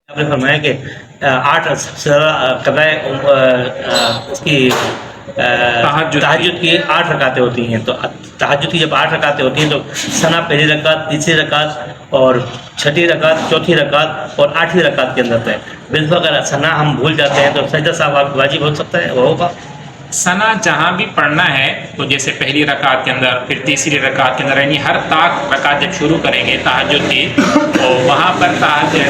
آپ نے فرمایا کہ 8 قضائے اس کی تہجد کی 8 رکعتیں ہوتی ہیں. تو تہجد کی جب 8 رکعتیں ہوتی ہیں تو ثنا پہلی رکعت، تیسری رکعت اور چھٹی رکعت، چوتھی رکعت اور 8ویں رکعت کے اندر ہے. بالفعل اگر ثنا ہم بھول جاتے ہیں تو سجدہ صاحب واجب ہو سکتا ہے، وہ ہوگا. ثنا جہاں بھی پڑھنا ہے تو جیسے پہلی رکعت کے اندر، پھر تیسری رکعت کے اندر، یعنی ہر طاق رکعت جب شروع کریں گے تہجد کی تو وہاں پر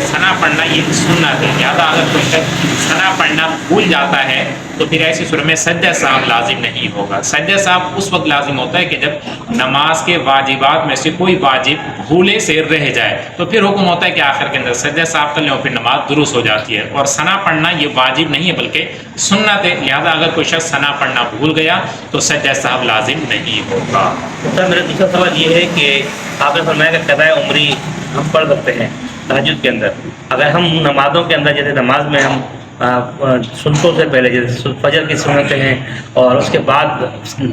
ثنا پڑھنا یہ سنت ہے. لہٰذا اگر کوئی شخص ثنا پڑھنا بھول جاتا ہے تو پھر ایسی صورت میں سجدہ صاحب لازم نہیں ہوگا. سجدہ صاحب اس وقت لازم ہوتا ہے کہ جب نماز کے واجبات میں سے کوئی واجب بھولے سے رہ جائے تو پھر حکم ہوتا ہے کہ آخر کے اندر سجدہ صاحب کر لیں اور پھر نماز درست ہو جاتی ہے. اور ثنا پڑھنا یہ واجب نہیں ہے بلکہ سنت ہے. لہٰذا اگر کوئی شخص ثنا پڑھنا بھول گیا تو سجدہ صاحب لازم نہیں ہوگا. سر میرا دوسرا سوال یہ ہے کہ آپ نے فرمایا کہ قضائے عمری ہم پڑھ سکتے ہیں تہجد کے اندر. اگر ہم نمازوں کے اندر جیسے نماز میں ہم سنتوں سے پہلے جیسے فجر کی سنتیں ہیں اور اس کے بعد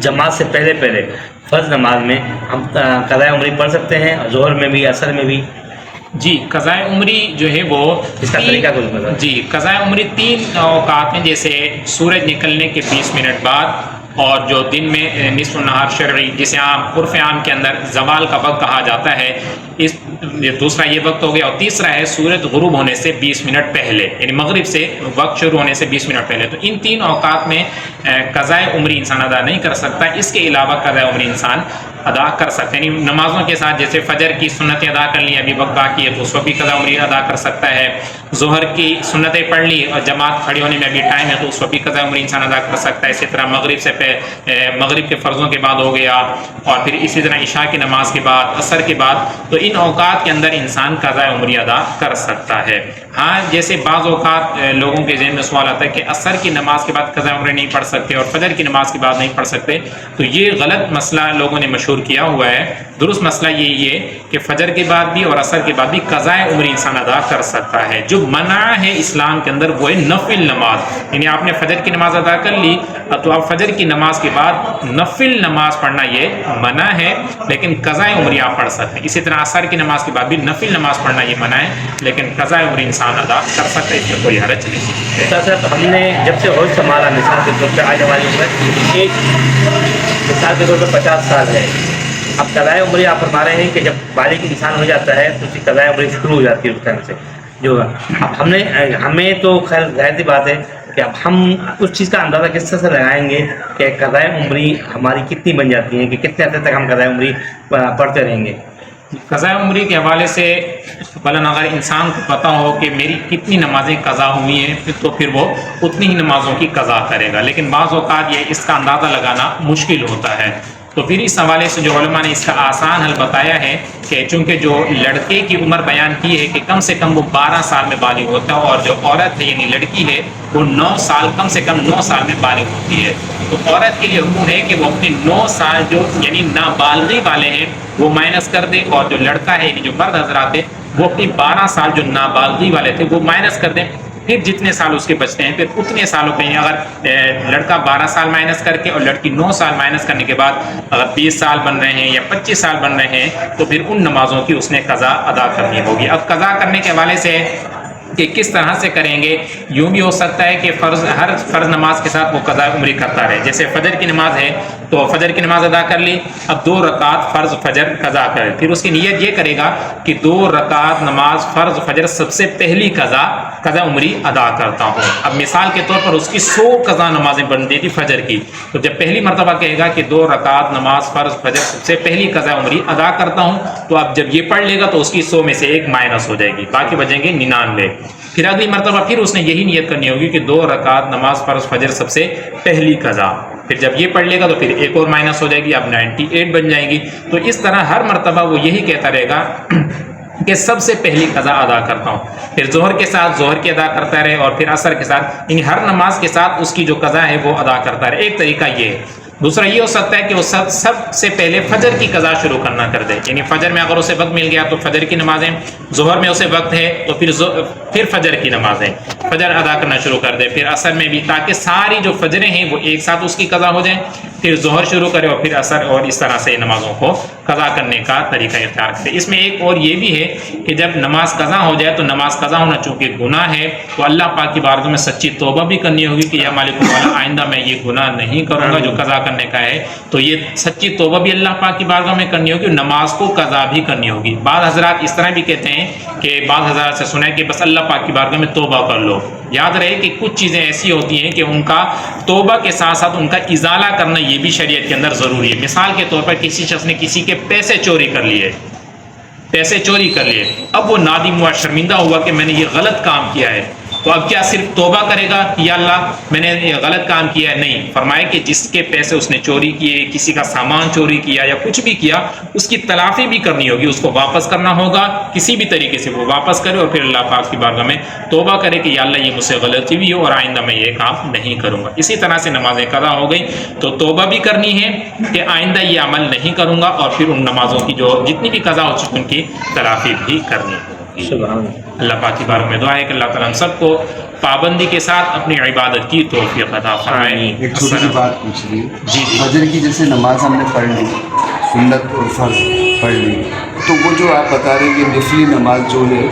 جماعت سے پہلے فرض نماز میں ہم قضائے عمری پڑھ سکتے ہیں، ظہر میں بھی عصر میں بھی. جی قضائے عمری جو ہے وہ اس کا طریقہ کچھ بتا. جی قضائے عمری 3 اوقات ہیں، جیسے سورج نکلنے کے 20 منٹ بعد، اور جو دن میں نصف النہار شرعی جسے عرف عام کے اندر زوال کا وقت کہا جاتا ہے، اس دوسرا یہ وقت ہو گیا. اور تیسرا ہے سورج غروب ہونے سے 20 منٹ پہلے، یعنی مغرب سے وقت شروع ہونے سے 20 منٹ پہلے. تو ان 3 اوقات میں قضائے عمری انسان ادا نہیں کر سکتا. اس کے علاوہ قضائے عمری انسان ادا کر سکتے ہیں، یعنی نمازوں کے ساتھ جیسے فجر کی سنتیں ادا کر لی، ابھی وقت باقی ہے تو اس وقت بھی قضاء عمری ادا کر سکتا ہے. ظہر کی سنتیں پڑھ لی اور جماعت کھڑی ہونے میں ابھی ٹائم ہے تو اس وقت بھی قضاء عمری انسان ادا کر سکتا ہے. اسی طرح مغرب کے فرضوں کے بعد ہو گیا، اور پھر اسی طرح عشاء کی نماز کے بعد، عصر کے بعد. تو ان اوقات کے اندر انسان قضاء عمری ادا کر سکتا ہے. ہاں جیسے بعض اوقات لوگوں کے ذہن میں سوال آتا ہے کہ عصر کی نماز کے بعد قضاء عمری نہیں پڑھ سکتے اور فجر کی نماز کے بعد نہیں پڑھ سکتے. تو یہ غلط مسئلہ لوگوں نے مشہور کیا ہوا ہے. درست مسئلہ یہی ہے کہ فجر کے بعد بھی اور عصر کے بعد بھی قضاء عمری انسان ادا کر سکتا ہے. جو منع ہے اسلام کے اندر وہ ہے نفل نماز، یعنی آپ نے فجر کی نماز ادا کر لی تو آپ فجر کی نماز کے بعد نفل نماز پڑھنا یہ منع ہے، لیکن قضاء عمری آپ پڑھ سکتے ہیں. اسی طرح عصر کی نماز کے بعد بھی نفل نماز پڑھنا یہ منع ہے، لیکن قضاء عمری انسان ادا کر سکتے ہیں، اس میں کوئی حرج نہیں. صاحب ہم نے جب سے ہوش سنبھالا مثال کے طور پہ آج ہماری عمر ایک مثال کے طور پہ 50 سال ہے. اب قضائے عمری آپ فرما رہے ہیں کہ جب بالغ انسان ہو جاتا ہے تو اس کی قضائے عمری شروع ہو جاتی ہے اس ٹائم سے. جو اب ہمیں تو خیر ظاہر سی بات ہے کہ اب ہم اس چیز کا اندازہ کس طرح سے لگائیں گے کہ قضائے عمری ہماری کتنی بن جاتی ہیں، کہ کتنے عرصے تک ہم قضائے عمری پڑھتے رہیں گے. قضاء عمری کے حوالے سے بلن اگر انسان کو پتہ ہو کہ میری کتنی نمازیں قضا ہوئی ہیں تو پھر وہ اتنی ہی نمازوں کی قضا کرے گا. لیکن بعض اوقات یہ اس کا اندازہ لگانا مشکل ہوتا ہے. تو پھر اس حوالے سے جو علماء نے اس کا آسان حل بتایا ہے کہ چونکہ جو لڑکے کی عمر بیان کی ہے کہ کم سے کم وہ 12 سال میں بالغ ہوتا ہے، اور جو عورت ہے یعنی لڑکی ہے وہ 9 سال کم سے کم 9 سال میں بالغ ہوتی ہے. تو عورت کے لیے حکم ہے کہ وہ اپنے 9 سال جو یعنی نابالغی والے ہیں وہ مائنس کر دے، اور جو لڑکا ہے یعنی جو مرد حضرات ہیں وہ اپنی 12 سال جو نابالغی والے تھے وہ مائنس کر دیں. پھر جتنے سال اس کے بچتے ہیں پھر اتنے سالوں پہ، اگر لڑکا 12 سال مائنس کر کے اور لڑکی 9 سال مائنس کرنے کے بعد اگر 20 سال بن رہے ہیں یا 25 سال بن رہے ہیں تو پھر ان نمازوں کی اس نے قضا ادا کرنی ہوگی. اب قضا کرنے کے حوالے سے کہ کس طرح سے کریں گے، یوں بھی ہو سکتا ہے کہ ہر فرض نماز کے ساتھ وہ قضاء عمری کرتا رہے. جیسے فجر کی نماز ہے تو فجر کی نماز ادا کر لی، اب 2 رکعت فرض فجر قضا کرے، پھر اس کی نیت یہ کرے گا کہ 2 رکعت نماز فرض فجر سب سے پہلی قضا عمری ادا کرتا ہوں. اب مثال کے طور پر اس کی 100 قضا نمازیں بنتی تھی فجر کی، تو جب پہلی مرتبہ کہے گا کہ 2 رکعت نماز فرض فجر سب سے پہلی قضا عمری ادا کرتا ہوں، تو اب جب یہ پڑھ لے گا تو اس کی 100 میں سے 1 مائنس ہو جائے گی، باقی بچیں گے 99. پھر اگلی مرتبہ پھر اس نے یہی نیت کرنی ہوگی کہ 2 رکعت نماز فرض فجر سب سے پہلی قضا. پھر جب یہ پڑھ لے گا تو پھر 1 اور مائنس ہو جائے گی، اب 98 بن جائے گی. تو اس طرح ہر مرتبہ وہ یہی کہتا رہے گا کہ سب سے پہلی قضا ادا کرتا ہوں. پھر ظہر کے ساتھ ظہر کی ادا کرتا رہے، اور پھر عصر کے ساتھ، یعنی ہر نماز کے ساتھ اس کی جو قضا ہے وہ ادا کرتا رہے. ایک طریقہ یہ ہے. دوسرا یہ ہو سکتا ہے کہ وہ سب سے پہلے فجر کی قضا شروع کرنا کر دے، یعنی فجر میں اگر اسے وقت مل گیا تو فجر کی نمازیں، ظہر میں اسے وقت ہے تو پھر فجر کی نمازیں فجر ادا کرنا شروع کر دے، پھر عصر میں بھی، تاکہ ساری جو فجریں ہیں وہ ایک ساتھ اس کی قضا ہو جائیں. پھر ظہر شروع کرے اور پھر عصر، اور اس طرح سے نمازوں کو قضا کرنے کا طریقہ اختیار کرے۔ اس میں ایک اور یہ بھی ہے کہ جب نماز قضا ہو جائے تو نماز قضا ہونا چونکہ گناہ ہے تو اللہ پاک کی بارگاہ میں سچی توبہ بھی کرنی ہوگی کہ یا مالک مولا آئندہ میں یہ گناہ نہیں کروں گا جو قضا کرنے کا ہے، تو یہ سچی توبہ بھی اللہ پاک کی بارگاہ میں کرنی ہوگی، نماز کو قضا بھی کرنی ہوگی۔ بعض حضرات اس طرح بھی کہتے ہیں کہ بعض حضرات سے سنا ہے کہ بس اللہ پاک کی بارگاہ میں توبہ کر لو۔ یاد رہے کہ کچھ چیزیں ایسی ہوتی ہیں کہ ان کا توبہ کے ساتھ ساتھ ان کا ازالہ کرنا یہ بھی شریعت کے اندر ضروری ہے۔ مثال کے طور پر کسی شخص نے کسی کے پیسے چوری کر لیے، اب وہ نادم ہوا، شرمندہ ہوا کہ میں نے یہ غلط کام کیا ہے، تو اب کیا صرف توبہ کرے گا یا اللہ میں نے یہ غلط کام کیا ہے؟ نہیں، فرمائے کہ جس کے پیسے اس نے چوری کیے، کسی کا سامان چوری کیا یا کچھ بھی کیا، اس کی تلافی بھی کرنی ہوگی، اس کو واپس کرنا ہوگا، کسی بھی طریقے سے وہ واپس کرے اور پھر اللہ پاک کی بارگاہ میں توبہ کرے کہ یا اللہ یہ مجھ سے غلطی ہوئی اور آئندہ میں یہ کام نہیں کروں گا۔ اسی طرح سے نمازیں قضا ہو گئی تو توبہ بھی کرنی ہے کہ آئندہ یہ عمل نہیں کروں گا، اور پھر ان نمازوں کی جو جتنی بھی قضا ہو چکی ان کی تلافی بھی کرنی ہوگی۔ اللہ پاک کی بارگاہ میں دعا ہے کہ اللہ تعالیٰ ہم سب کو پابندی کے ساتھ اپنی عبادت کی توفیق عطا فرمائے۔ ایک چھوٹی سی بات پوچھ لی، جی فجر کی جیسے نماز ہم نے پڑھ لی، سنت اور فرض پڑھ لی، تو وہ جو آپ بتا رہے ہیں کہ نفلی نماز جو ہے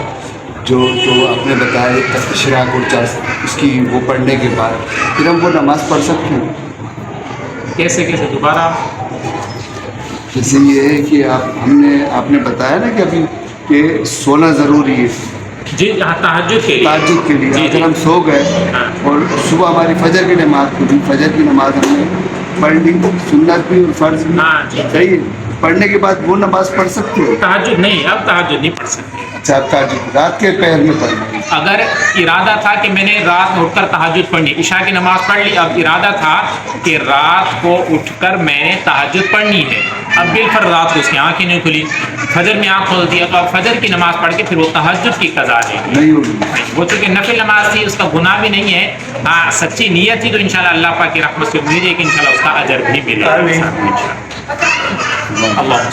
جو آپ نے بتایا اشراق اور اس کی وہ پڑھنے کے بعد پھر ہم وہ نماز پڑھ سکتے ہیں؟ کیسے دوبارہ؟ جیسے یہ ہے کہ آپ نے بتایا نا کہ ابھی کہ سونا ضروری ہے جی ہاں، تہجد کے لیے اگر ہم سو گئے اور صبح ہماری فجر کی نماز ہوئی، فجر کی نماز ہم نے پڑھ لی، سنت بھی اور فرض بھی، صحیح ہے، پڑھنے کے بعد وہ نماز پڑھ سکتے ہو؟ تہجد نہیں، اب تہجد نہیں پڑھ سکتے۔ اچھا، آپ تہجد رات کے پہر میں پڑھنا ہے۔ اگر ارادہ تھا کہ میں نے رات میں اٹھ کر تہجد پڑھنی، عشاء کی نماز پڑھ لی، اب ارادہ تھا کہ رات کو اٹھ کر میں نے تہجد پڑھنی ہے، اب بالفر رات کو اس کی آنکھیں نہیں کھلی، فجر میں آنکھ کھولتی ہے تو اب فجر کی نماز پڑھ کے پھر وہ تہجد کی قضا ہے، نہیں ہوگی، وہ چونکہ نفل نماز تھی اس کا گناہ بھی نہیں ہے، ہاں سچی نیت تھی تو انشاءاللہ اللہ پاک کی رحمت سے امید ہے کہ انشاءاللہ اس کا اجر بھی ملے گا۔ اللہ